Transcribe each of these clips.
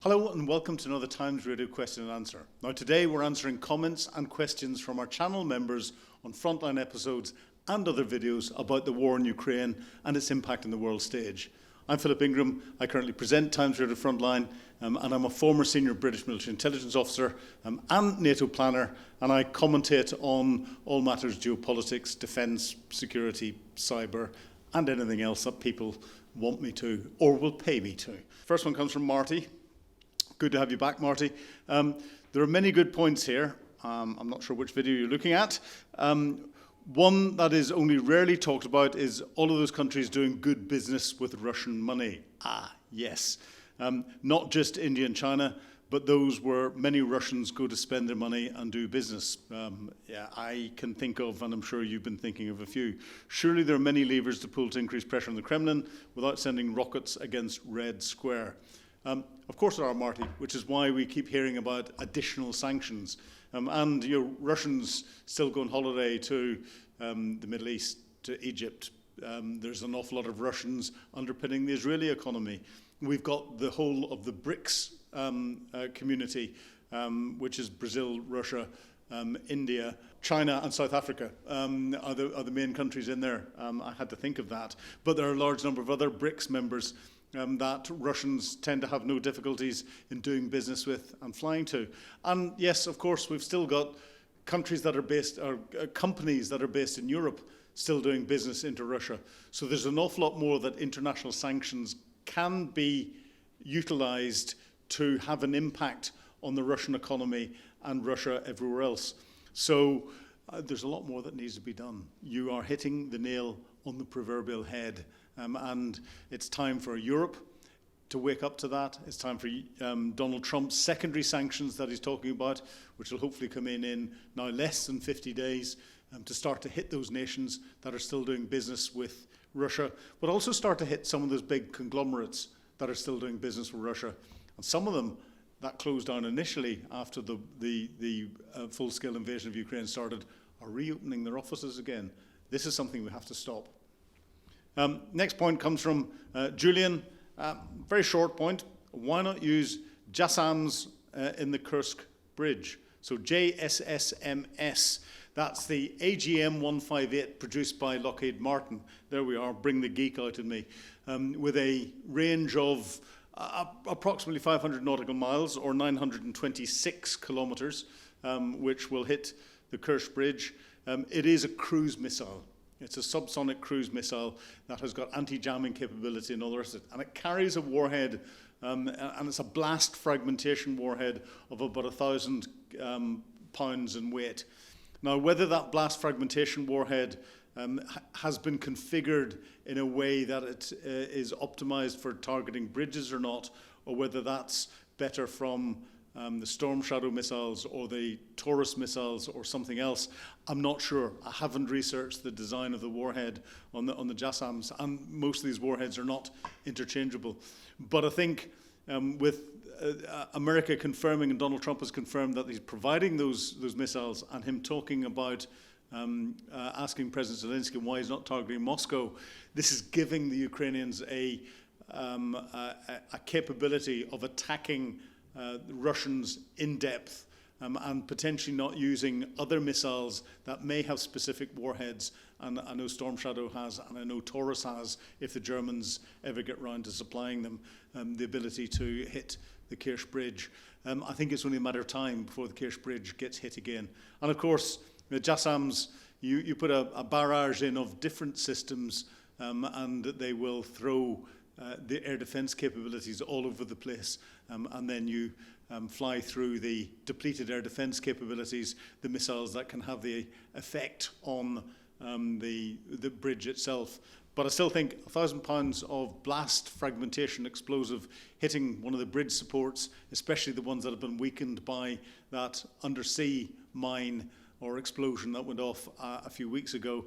Hello and welcome to another Times Radio question and answer. Now today we're answering comments and questions from our channel members on frontline episodes and other videos about the war in Ukraine and its impact on the world stage. I'm Philip Ingram. I currently present Times Radio Frontline and I'm a former senior British military intelligence officer and NATO planner, and I commentate on all matters geopolitics, defence, security, cyber and anything else that people want me to or will pay me to. First one comes from Marty. Good to have you back, Marty. There are many good points here. I'm not sure which video you're looking at. One that is only rarely talked about is all of those countries doing good business with Russian money. Yes. Not just India and China, but those where many Russians go to spend their money and do business. I can think of, and I'm sure you've been thinking of a few. Surely there are many levers to pull to increase pressure on the Kremlin without sending rockets against Red Square. Of course there are, Marty, which is why we keep hearing about additional sanctions. Russians still go on holiday to the Middle East, to Egypt. There's an awful lot of Russians underpinning the Israeli economy. We've got the whole of the BRICS community, which is Brazil, Russia, India, China and South Africa are the main countries in there. I had to think of that. But there are a large number of other BRICS members that Russians tend to have no difficulties in doing business with and flying to. And yes, of course, we've still got countries that are based, or companies that are based in Europe still doing business into Russia. So there's an awful lot more that international sanctions can be utilized to have an impact on the Russian economy and Russia everywhere else. So there's a lot more that needs to be done. You are hitting the nail on the proverbial head. And it's time for Europe to wake up to that. It's time for Donald Trump's secondary sanctions that he's talking about, which will hopefully come in now less than 50 days, to start to hit those nations that are still doing business with Russia, but also start to hit some of those big conglomerates that are still doing business with Russia. And some of them that closed down initially after the full-scale invasion of Ukraine started are reopening their offices again. This is something we have to stop. Next point comes from Julian. Very short point. Why not use JSSMs in the Kursk bridge? So JSSMS. That's the AGM 158 produced by Lockheed Martin. There we are. Bring the geek out in me. With a range of approximately 500 nautical miles or 926 kilometers, which will hit the Kursk bridge. It is a cruise missile. It's a subsonic cruise missile that has got anti-jamming capability and all the rest of it. And it carries a warhead, and it's a blast fragmentation warhead of about 1,000 pounds in weight. Now, whether that blast fragmentation warhead has been configured in a way that it is optimized for targeting bridges or not, or whether that's better from the Storm Shadow missiles or the Taurus missiles or something else, I'm not sure. I haven't researched the design of the warhead on the JSSMs, and most of these warheads are not interchangeable. But I think with America confirming, and Donald Trump has confirmed that he's providing those missiles, and him talking about asking President Zelensky why he's not targeting Moscow, this is giving the Ukrainians a capability of attacking the Russians in depth and potentially not using other missiles that may have specific warheads. And I know Storm Shadow has, and I know Taurus has, if the Germans ever get round to supplying them, the ability to hit the Kerch Bridge. I think it's only a matter of time before the Kerch Bridge gets hit again. And of course, the JSSMs, you put a barrage in of different systems, and they will throw the air defense capabilities all over the place, and then you fly through the depleted air defense capabilities, the missiles that can have the effect on the bridge itself. But I still think 1,000 pounds of blast fragmentation explosive hitting one of the bridge supports, especially the ones that have been weakened by that undersea mine or explosion that went off a few weeks ago,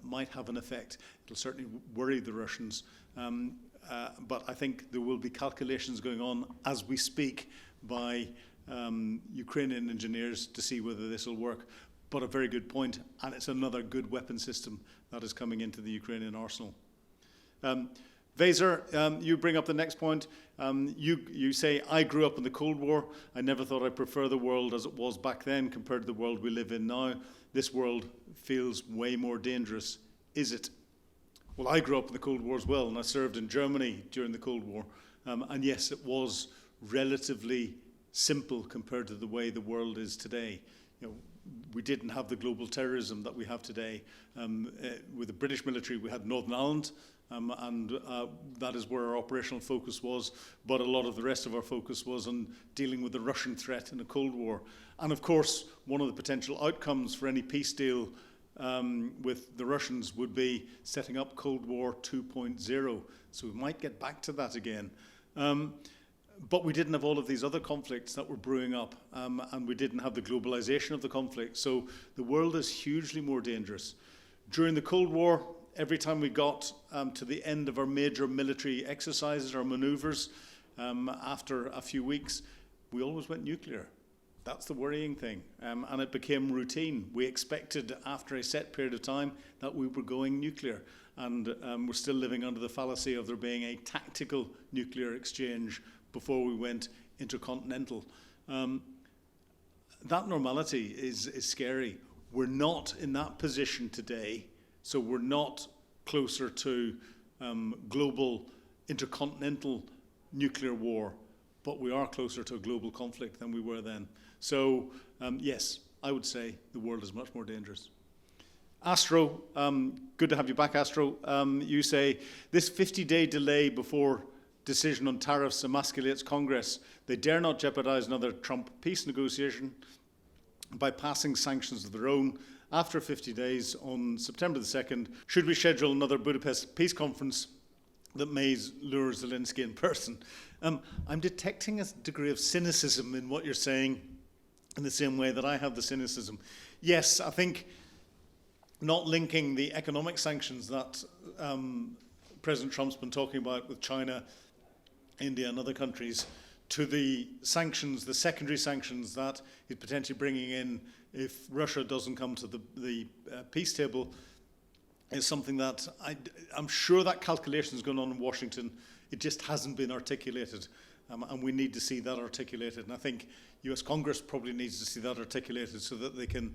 might have an effect. It'll certainly worry the Russians. But I think there will be calculations going on as we speak by Ukrainian engineers to see whether this will work. But a very good point, and it's another good weapon system that is coming into the Ukrainian arsenal. Vaser, you bring up the next point. You say, I grew up in the Cold War. I never thought I'd prefer the world as it was back then compared to the world we live in now. This world feels way more dangerous. Is it? Well, I grew up in the Cold War as well, and I served in Germany during the Cold War. And yes, it was relatively simple compared to the way the world is today. You know, we didn't have the global terrorism that we have today. With the British military, we had Northern Ireland, and that is where our operational focus was. But a lot of the rest of our focus was on dealing with the Russian threat in the Cold War. And of course, one of the potential outcomes for any peace deal with the Russians would be setting up Cold War 2.0. So we might get back to that again. But we didn't have all of these other conflicts that were brewing up, and we didn't have the globalization of the conflict. So the world is hugely more dangerous. During the Cold War, every time we got to the end of our major military exercises or maneuvers, after a few weeks, we always went nuclear. That's the worrying thing, and it became routine. We expected after a set period of time that we were going nuclear, and we're still living under the fallacy of there being a tactical nuclear exchange before we went intercontinental. That normality is scary. We're not in that position today, so we're not closer to global intercontinental nuclear war, but we are closer to a global conflict than we were then. So yes, I would say the world is much more dangerous. Astro, good to have you back, Astro. You say, this 50-day delay before decision on tariffs emasculates Congress. They dare not jeopardize another Trump peace negotiation by passing sanctions of their own. After 50 days, on September the 2nd, should we schedule another Budapest peace conference that may lure Zelensky in person? I'm detecting a degree of cynicism in what you're saying, in the same way that I have the cynicism. Yes, I think not linking the economic sanctions that President Trump's been talking about with China, India and other countries to the sanctions, the secondary sanctions that he's potentially bringing in if Russia doesn't come to the peace table, is something that I'm sure that calculation is going on in Washington. It just hasn't been articulated, and we need to see that articulated. And I think US Congress probably needs to see that articulated so that they can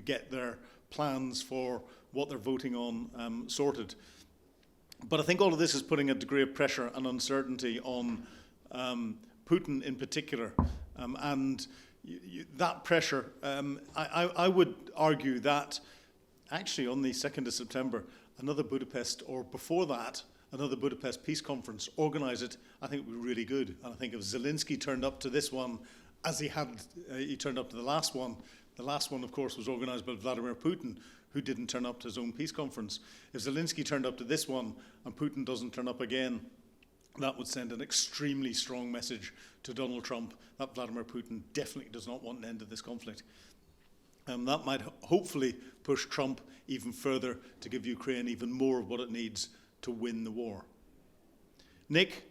get their plans for what they're voting on sorted. But I think all of this is putting a degree of pressure and uncertainty on Putin in particular. And that pressure, I would argue that actually on the 2nd of September, another Budapest, or before that, another Budapest peace conference, organise it, I think would be really good. And I think if Zelensky turned up to this one, as he turned up to the last one, of course, was organised by Vladimir Putin, who didn't turn up to his own peace conference. If Zelensky turned up to this one and Putin doesn't turn up again, that would send an extremely strong message to Donald Trump that Vladimir Putin definitely does not want an end to this conflict. That might hopefully push Trump even further to give Ukraine even more of what it needs to win the war. Nick,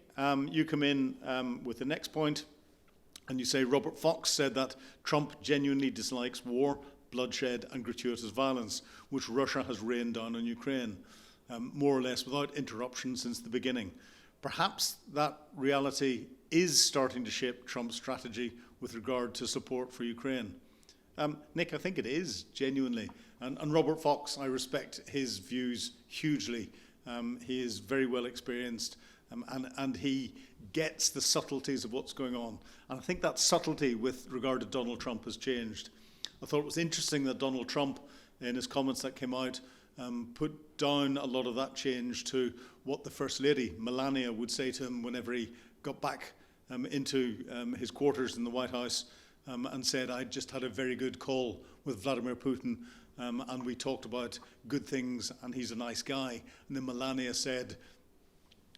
you come in with the next point, and you say Robert Fox said that Trump genuinely dislikes war, bloodshed and gratuitous violence, which Russia has rained down on Ukraine, more or less without interruption since the beginning. Perhaps that reality is starting to shape Trump's strategy with regard to support for Ukraine. Nick, I think it is, genuinely. And Robert Fox, I respect his views hugely. He is very well experienced, and he gets the subtleties of what's going on. And I think that subtlety with regard to Donald Trump has changed. I thought it was interesting that Donald Trump, in his comments that came out, put down a lot of that change to what the First Lady, Melania, would say to him whenever he got back into his quarters in the White House, and said, I just had a very good call with Vladimir Putin, and we talked about good things, and he's a nice guy. And then Melania said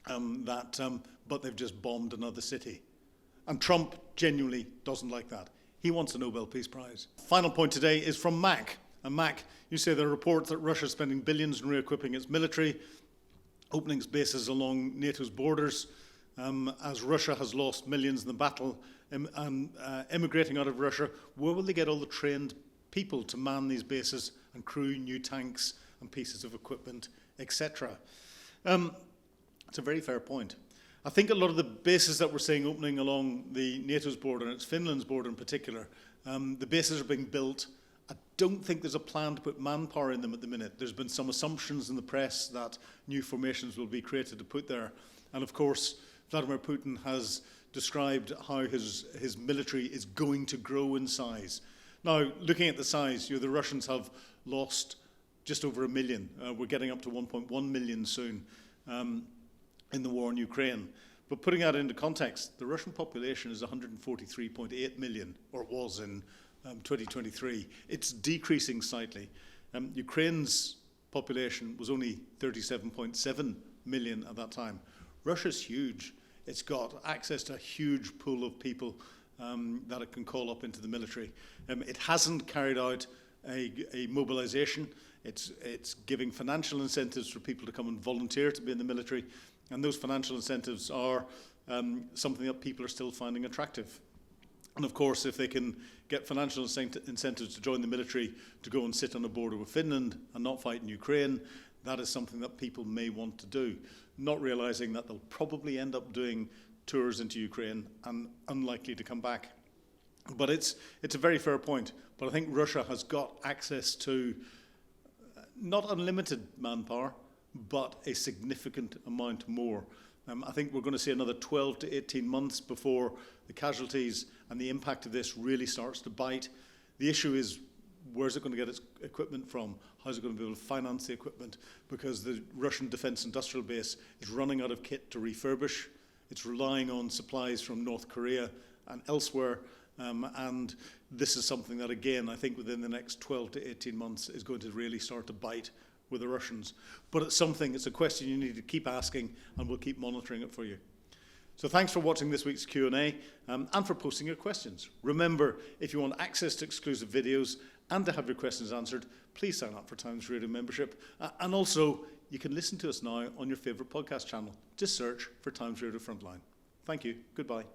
but they've just bombed another city. And Trump genuinely doesn't like that. He wants a Nobel Peace Prize. Final point today is from Mac. And Mac, you say there are reports that Russia is spending billions in re-equipping its military, opening its bases along NATO's borders, as Russia has lost millions in the battle, and emigrating out of Russia. Where will they get all the trained people to man these bases and crew new tanks and pieces of equipment, etc.? It's a very fair point. I think a lot of the bases that we're seeing opening along the NATO's border, and it's Finland's border in particular, the bases are being built. I don't think there's a plan to put manpower in them at the minute. There's been some assumptions in the press that new formations will be created to put there. And of course, Vladimir Putin has described how his military is going to grow in size. Now, looking at the size, the Russians have lost just over 1 million. We're getting up to 1.1 million soon in the war in Ukraine. But putting that into context, the Russian population is 143.8 million, or it was in 2023. It's decreasing slightly. Ukraine's population was only 37.7 million at that time. Russia's huge. It's got access to a huge pool of people that it can call up into the military. It hasn't carried out a mobilization. It's giving financial incentives for people to come and volunteer to be in the military. And those financial incentives are something that people are still finding attractive. And of course, if they can get financial incentives to join the military, to go and sit on a border with Finland and not fight in Ukraine, that is something that people may want to do, not realizing that they'll probably end up doing tours into Ukraine and unlikely to come back. But it's a very fair point. But I think Russia has got access to not unlimited manpower, but a significant amount more. I think we're going to see another 12 to 18 months before the casualties and the impact of this really starts to bite. The issue is, where's it going to get its equipment from? How's it going to be able to finance the equipment? Because the Russian defense industrial base is running out of kit to refurbish. It's relying on supplies from North Korea and elsewhere. And this is something that, again, I think within the next 12 to 18 months is going to really start to bite with the Russians. But it's a question you need to keep asking, and we'll keep monitoring it for you. So thanks for watching this week's Q&A and for posting your questions. Remember, if you want access to exclusive videos and to have your questions answered, please sign up for Times Radio membership. And also, you can listen to us now on your favourite podcast channel. Just search for Times Radio Frontline. Thank you. Goodbye.